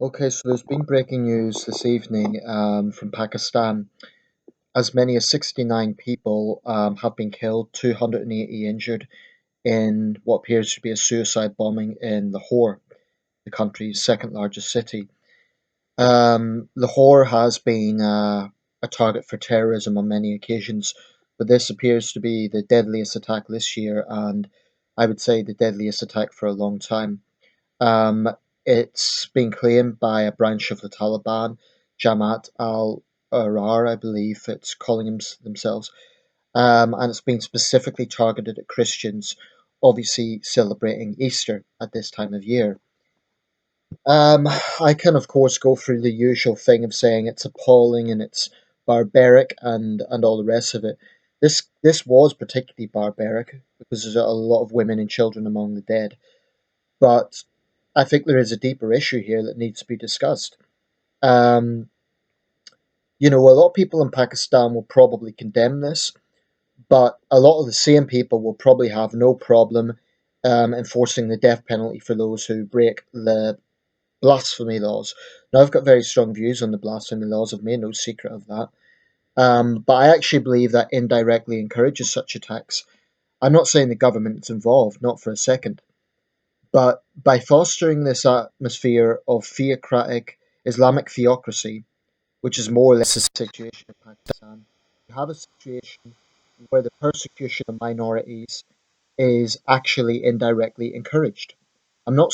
Okay, so there's been breaking news this evening from Pakistan. As many as 69 people have been killed, 280 injured in what appears to be a suicide bombing in Lahore, the country's second largest city. Lahore has been a target for terrorism on many occasions, but this appears to be the deadliest attack this year, and I would say the deadliest attack for a long time. Um, it's been claimed by a branch of the Taliban, Jamaat al-Ahrar, I believe it's calling themselves, and it's been specifically targeted at Christians, obviously celebrating Easter at this time of year. I can, of course, go through the usual thing of saying it's appalling and it's barbaric and all the rest of it. This was particularly barbaric because there's a lot of women and children among the dead. But I think there is a deeper issue here that needs to be discussed. Um, a lot of people in Pakistan will probably condemn this, but a lot of the same people will probably have no problem enforcing the death penalty for those who break the blasphemy laws. Now, I've got very strong views on the blasphemy laws. I've made no secret of that. But I actually believe that indirectly encourages such attacks. I'm not saying the government's involved, not for a second. But by fostering this atmosphere of theocratic Islamic theocracy, which is more or less the situation in Pakistan, you have a situation where the persecution of minorities is actually indirectly encouraged. I'm not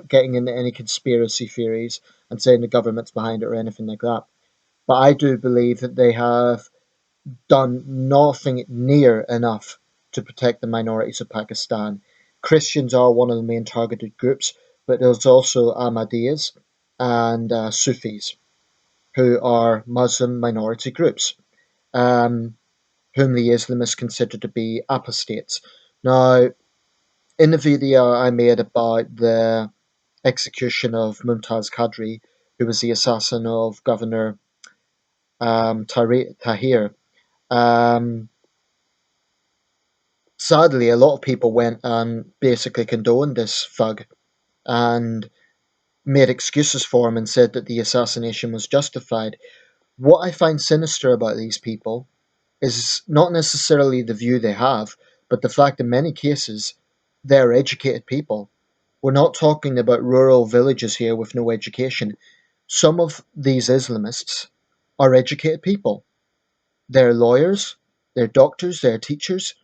getting into any conspiracy theories and saying the government's behind it or anything like that. But I do believe that they have done nothing near enough to protect the minorities of Pakistan. Christians are one of the main targeted groups, but there's also Ahmadiyas and Sufis, who are Muslim minority groups, um, whom the Islamists consider to be apostates. Now, in the video I made about the execution of Mumtaz Qadri, who was the assassin of Governor Tahir, um, sadly, a lot of people went and basically condoned this thug and made excuses for him and said that the assassination was justified. What I find sinister about these people is not necessarily the view they have, but the fact in many cases they're educated people. We're not talking about rural villages here with no education. Some of these Islamists are educated people. They're lawyers, they're doctors, they're teachers,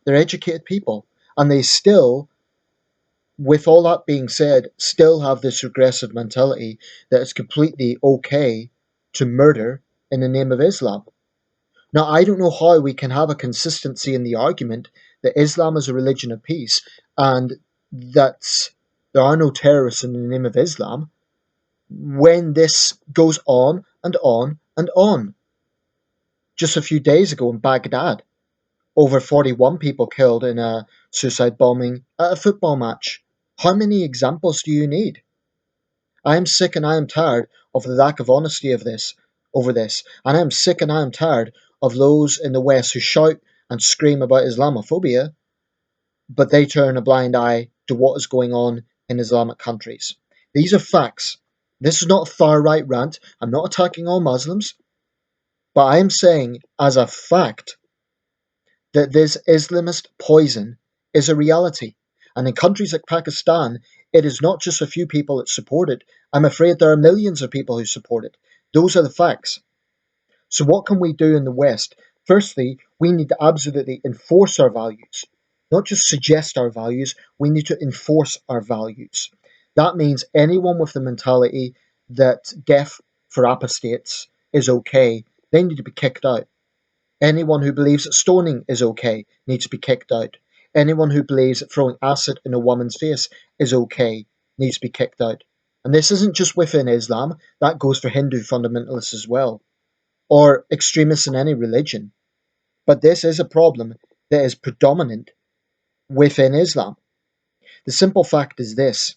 they're educated people. And they still, with all that being said, still have this regressive mentality that it's completely okay to murder in the name of Islam. Now, I don't know how we can have a consistency in the argument that Islam is a religion of peace and that there are no terrorists in the name of Islam when this goes on and on and on. Just a few days ago in Baghdad, over 41 people killed in a suicide bombing at a football match. How many examples do you need? I am sick and I am tired of the lack of honesty of this over this, and I am sick and I am tired of those in the West who shout and scream about Islamophobia, but they turn a blind eye to what is going on in Islamic countries. These are facts. This is not a far right rant. I'm not attacking all Muslims, but I am saying as a fact that this Islamist poison is a reality. And in countries like Pakistan, it is not just a few people that support it. I'm afraid there are millions of people who support it. Those are the facts. So, what can we do in the West? Firstly, we need to absolutely enforce our values, not just suggest our values, we need to enforce our values. That means anyone with the mentality that death for apostates is okay, they need to be kicked out. Anyone who believes that stoning is okay needs to be kicked out. Anyone who believes that throwing acid in a woman's face is okay needs to be kicked out. And this isn't just within Islam, that goes for Hindu fundamentalists as well, or extremists in any religion. But this is a problem that is predominant within Islam. The simple fact is this: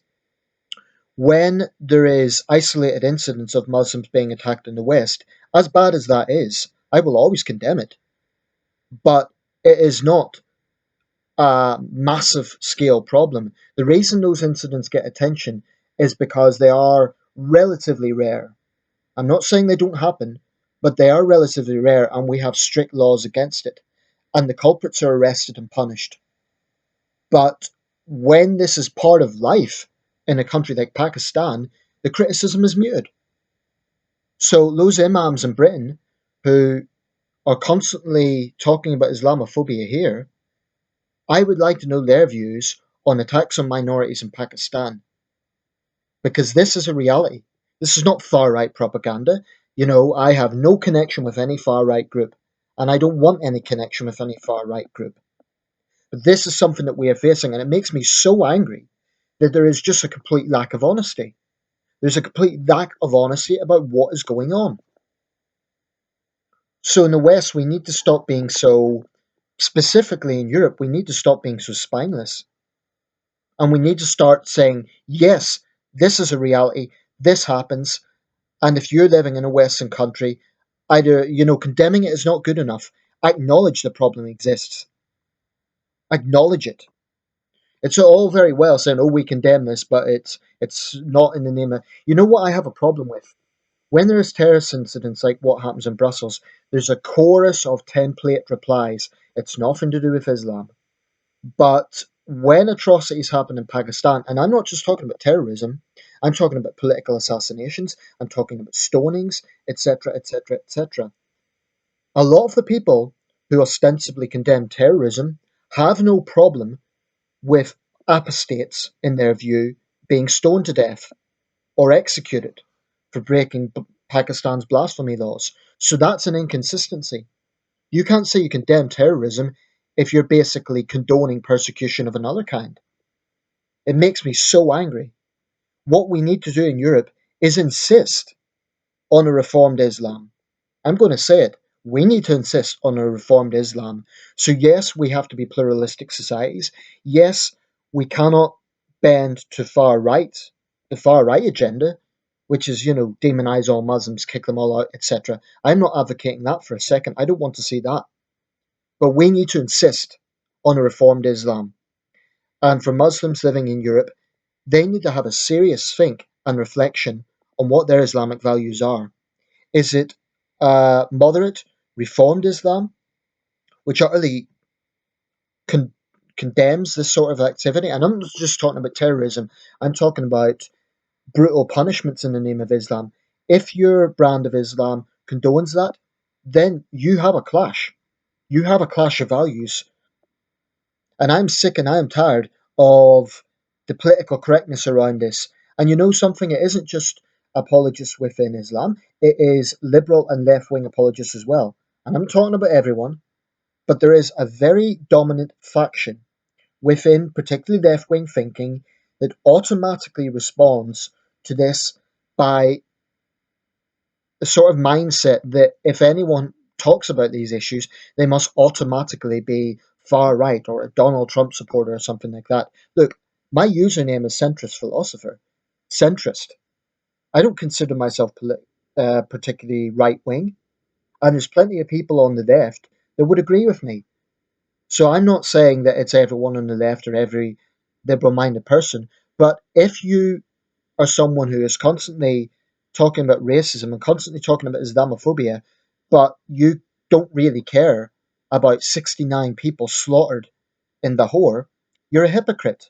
when there is isolated incidents of Muslims being attacked in the West, as bad as that is, I will always condemn it. But it is not a massive scale problem. The reason those incidents get attention is because they are relatively rare. I'm not saying they don't happen, but they are relatively rare, and we have strict laws against it. And the culprits are arrested and punished. But when this is part of life in a country like Pakistan, the criticism is muted. So those imams in Britain who are constantly talking about Islamophobia here, I would like to know their views on attacks on minorities in Pakistan, because this is a reality. This is not far right propaganda. I have no connection with any far right group, and I don't want any connection with any far right group. But this is something that we are facing, and it makes me so angry that there is just a complete lack of honesty. There's a complete lack of honesty about what is going on. So in the West, we need to stop being so, specifically in Europe, we need to stop being so spineless. And we need to start saying, yes, this is a reality, this happens, and if you're living in a Western country, either, condemning it is not good enough. Acknowledge the problem exists. Acknowledge it. It's all very well saying, "Oh, we condemn this," but it's not in the name of. You know what I have a problem with? When there is terrorist incidents like what happens in Brussels, there's a chorus of template replies. It's nothing to do with Islam. But when atrocities happen in Pakistan, and I'm not just talking about terrorism, I'm talking about political assassinations, I'm talking about stonings, etc., etc., etc. A lot of the people who ostensibly condemn terrorism have no problem with apostates, in their view, being stoned to death or executed for breaking Pakistan's blasphemy laws. So that's an inconsistency. You can't say you condemn terrorism if you're basically condoning persecution of another kind. It makes me so angry. What we need to do in Europe is insist on a reformed Islam. I'm going to say it. We need to insist on a reformed Islam. So, yes, we have to be pluralistic societies. Yes, we cannot bend to far right, the far right agenda, which is, demonize all Muslims, kick them all out, etc. I'm not advocating that for a second. I don't want to see that. But we need to insist on a reformed Islam. And for Muslims living in Europe, they need to have a serious think and reflection on what their Islamic values are. Is it moderate, reformed Islam, which utterly con- condemns this sort of activity? And I'm not just talking about terrorism, I'm talking about brutal punishments in the name of Islam. If your brand of Islam condones that, then you have a clash. You have a clash of values. And I'm sick and I'm tired of the political correctness around this. And you know something, it isn't just apologists within Islam, it is liberal and left wing apologists as well. And I'm talking about everyone, but there is a very dominant faction within particularly left wing thinking that automatically responds to this by a sort of mindset that if anyone talks about these issues, they must automatically be far right or a Donald Trump supporter or something like that. Look, my username is centrist philosopher. Centrist. I don't consider myself particularly right wing, and there's plenty of people on the left that would agree with me. So I'm not saying that it's everyone on the left or every liberal minded person, but if you are someone who is constantly talking about racism and constantly talking about Islamophobia, but you don't really care about 69 people slaughtered in Lahore, you're a hypocrite.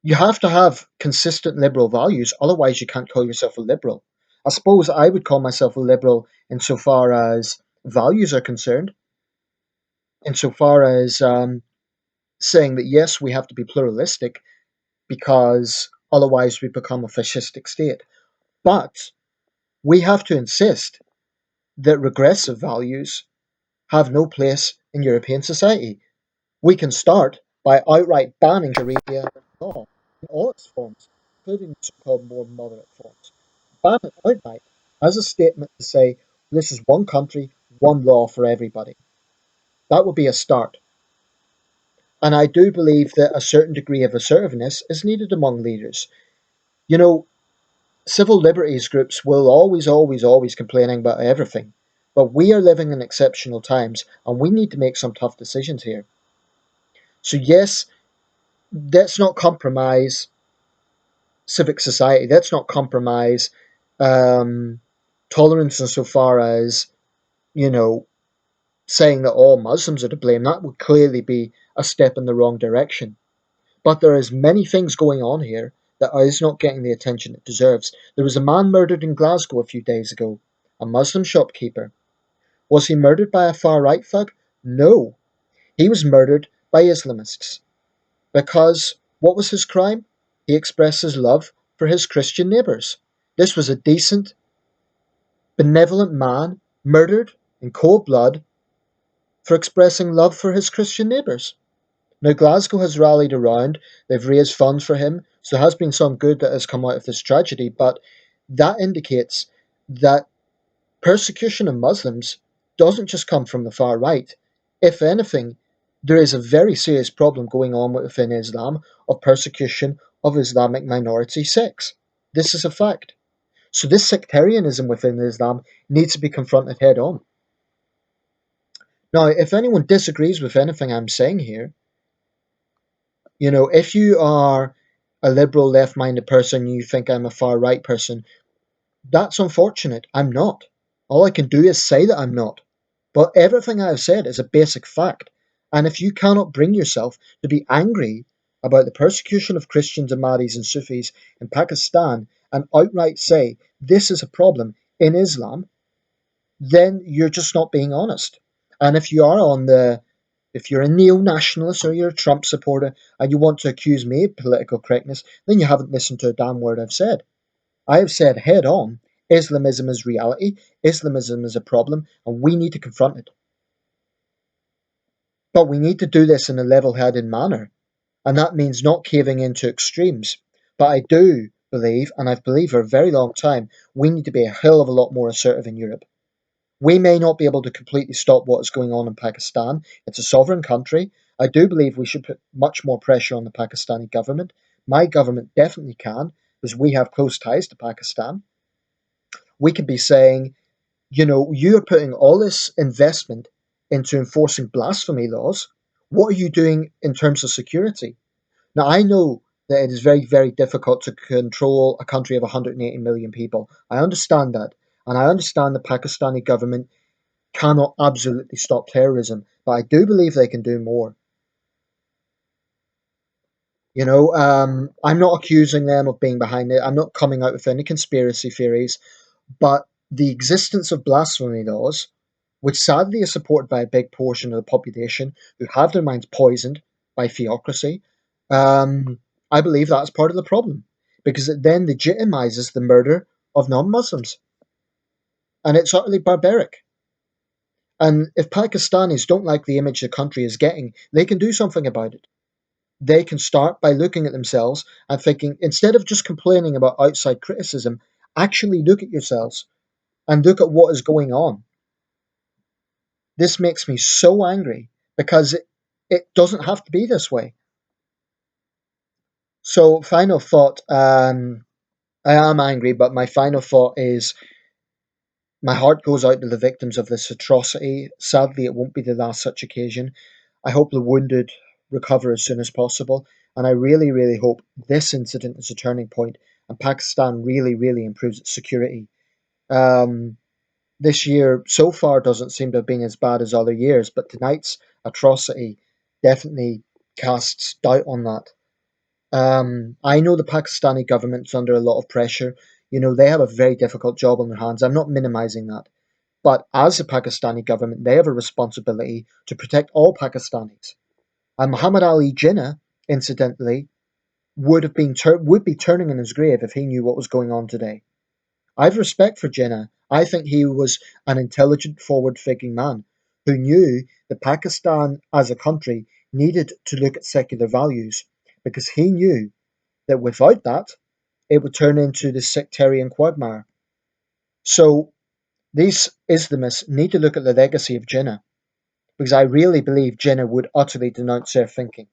You have to have consistent liberal values, otherwise, you can't call yourself a liberal. I suppose I would call myself a liberal insofar as values are concerned, insofar as saying that yes, we have to be pluralistic because otherwise we become a fascistic state. But we have to insist that regressive values have no place in European society. We can start by outright banning Sharia law in all its forms, including the so-called more moderate forms. Ban it outright as a statement to say this is one country, one law for everybody. That would be a start. And I do believe that a certain degree of assertiveness is needed among leaders. You know, civil liberties groups will always, always, always complaining about everything. But we are living in exceptional times and we need to make some tough decisions here. So, yes, let's not compromise civic society. Let's not compromise um, tolerance insofar as, you know, saying that all Muslims are to blame. That would clearly be a step in the wrong direction. But there is many things going on here that is not getting the attention it deserves. There was a man murdered in Glasgow a few days ago, a Muslim shopkeeper. Was he murdered by a far right thug? No. He was murdered by Islamists. Because what was his crime? He expressed his love for his Christian neighbours. This was a decent, benevolent man murdered in cold blood for expressing love for his Christian neighbours. Now, Glasgow has rallied around, they've raised funds for him, so there has been some good that has come out of this tragedy, but that indicates that persecution of Muslims doesn't just come from the far right. If anything, there is a very serious problem going on within Islam of persecution of Islamic minority sects. This is a fact. So, this sectarianism within Islam needs to be confronted head on. Now, if anyone disagrees with anything I'm saying here, if you are a liberal, left minded person, you think I'm a far right person, that's unfortunate. I'm not. All I can do is say that I'm not. But everything I have said is a basic fact. And if you cannot bring yourself to be angry about the persecution of Christians, Ahmadis, and Sufis in Pakistan and outright say this is a problem in Islam, then you're just not being honest. And if you're a neo-nationalist or you're a Trump supporter and you want to accuse me of political correctness, then you haven't listened to a damn word I've said. I have said head on, Islamism is reality, Islamism is a problem, and we need to confront it. But we need to do this in a level-headed manner, and that means not caving into extremes. But I do believe, and I've believed for a very long time, we need to be a hell of a lot more assertive in Europe. We may not be able to completely stop what is going on in Pakistan. It's a sovereign country. I do believe we should put much more pressure on the Pakistani government. My government definitely can, because we have close ties to Pakistan. We could be saying, you're putting all this investment into enforcing blasphemy laws. What are you doing in terms of security? Now, I know that it is very, very difficult to control a country of 180 million people. I understand that. And I understand the Pakistani government cannot absolutely stop terrorism, but I do believe they can do more. I'm not accusing them of being behind it. I'm not coming out with any conspiracy theories, but the existence of blasphemy laws, which sadly is supported by a big portion of the population who have their minds poisoned by theocracy, I believe that's part of the problem because it then legitimizes the murder of non-Muslims, and it's utterly barbaric. And if Pakistanis don't like the image the country is getting, they can do something about it. They can start by looking at themselves and thinking, instead of just complaining about outside criticism, actually look at yourselves and look at what is going on. This makes me so angry because it doesn't have to be this way. So, final thought, I am angry, but my final thought is my heart goes out to the victims of this atrocity. Sadly, it won't be the last such occasion. I hope the wounded recover as soon as possible, and I really, really hope this incident is a turning point and Pakistan really, really improves its security. Um, this year so far doesn't seem to have been as bad as other years, but tonight's atrocity definitely casts doubt on that. I know the Pakistani government's under a lot of pressure. They have a very difficult job on their hands. I'm not minimizing that. But as the Pakistani government, they have a responsibility to protect all Pakistanis. And Muhammad Ali Jinnah, incidentally, would be turning in his grave if he knew what was going on today. I have respect for Jinnah. I think he was an intelligent, forward-thinking man who knew that Pakistan as a country needed to look at secular values because he knew that without that, it would turn into this sectarian quagmire. So these Islamists need to look at the legacy of Jinnah because I really believe Jinnah would utterly denounce their thinking.